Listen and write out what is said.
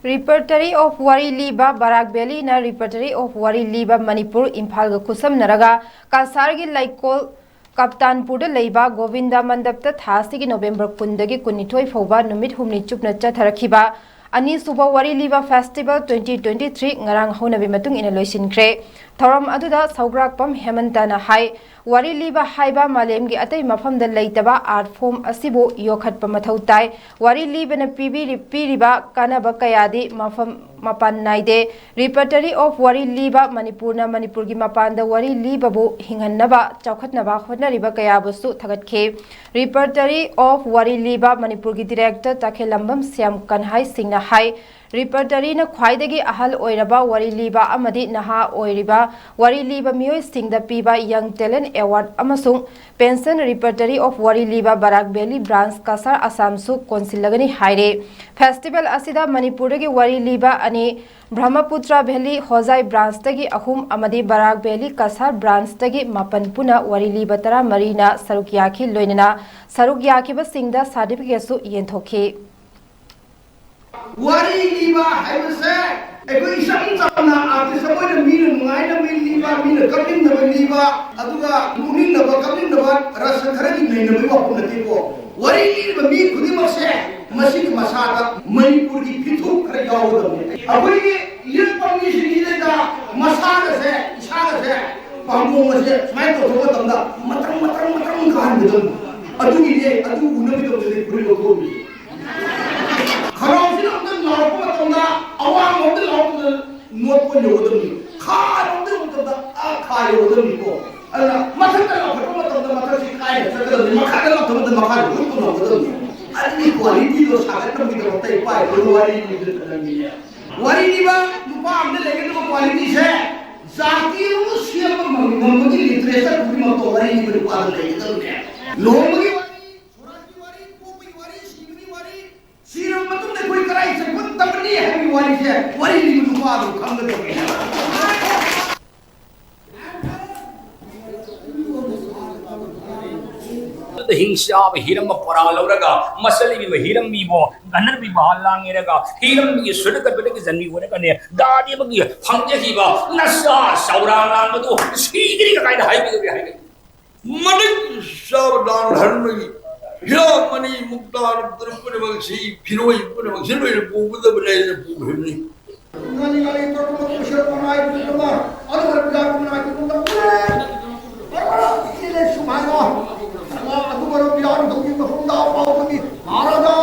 Repertory of Wari Liba Barak Valley na Repertory of Wari Liba Manipur Imphal ga kusam naraga Kasargi Laikol Kaptanpurda Leiba Govinda Mandapta Thasigi November Kundagi Kunitoi Foba Numit Humni Chupna Chatarakiba Ani Suba Wari Liba Festival 2023 ngarang honabi matung ina loisinkre Thoram aduda Saugrakpam Hemantana Hai Wari Liba Haiba Malemgi atai mafamda leitaba art form asibu yokhatpa mathau tai Wari Liba na piriba kanaba kayadi mafam mapan naide Repertory of Wari Liba Manipur na Manipur gi mapanda Wari Liba bu hingannaba chaukhatnaba khotnariba kayabusu thagatke Repertory of Wari Liba Manipur gi director Takhelambam Siam Kanhai Singna Hai Repertory na khwaidagi ahal oiraba Wari Liba amadi naha oiriba Wari Liba mioi singda piba Young Talent Award amasung Pension Repertory of Wari Liba Barak Valley Branch Kasar Assam su konsilagani haire Festival asida Manipuragi Wari Liba ani Brahmaputra Valley Hozai Branch tagi ahum amadi Barak Valley Kasar Branch tagi mapan puna Wari Liba tara marina sarukyaki loinana sarukyaki ba singda certificate su yenthoki Wari Liba haibase ekoi isang chamna artist amoina mina mungaina min liba mina kapin na liba aduga munin na kapin na rasa kharani nei na ba pun nati ko Wari Liba mi khudi makse masik masada manipur gi pithu khare yaw dam aboi ye pamni sigi da masada se isaga se pammo se smai to to tamda matang kan dum adugi ye adu unabi to de puri ko mi Kharausin amdan law ko tamda awang amdan law ko not ko yodam ni khar amdan tamda a kha yodam ko ala mathata law ko tamda mathata si kai sa da makhata law tamda makhata ko ko yodam ani quality lo sagat tam bi to tai pai ko Wari Liba ni Wari Liba lupa amdan lege to quality se zati ru siam mam gi literature puri ma to Wari Liba ko al lege to ne lomgi Siram matung ne koi karai se pun tamni hai Wari se Wari Liba lupa do khang de हिंसा Hiram परा लौरगा मसली भी Hiram भी बो gunner भी बहाल लांगेरगा Hiram की सुरक बेटे की जन्मी होने कने दादी बगी फंगे की बा नसा सौरा नाम तो सीगरी का कायदा हाई भी हाई मनिक सावधान हरमगी हिरा मनी मुक्तार तरपुने बगसी फिरोई पुने बगसी रे बुबुद बने बुबुनी ngani to ko shir panai to ma adar bila kunai to ma ile sumano adu baro bilan dogi ma hunda pau ni maraja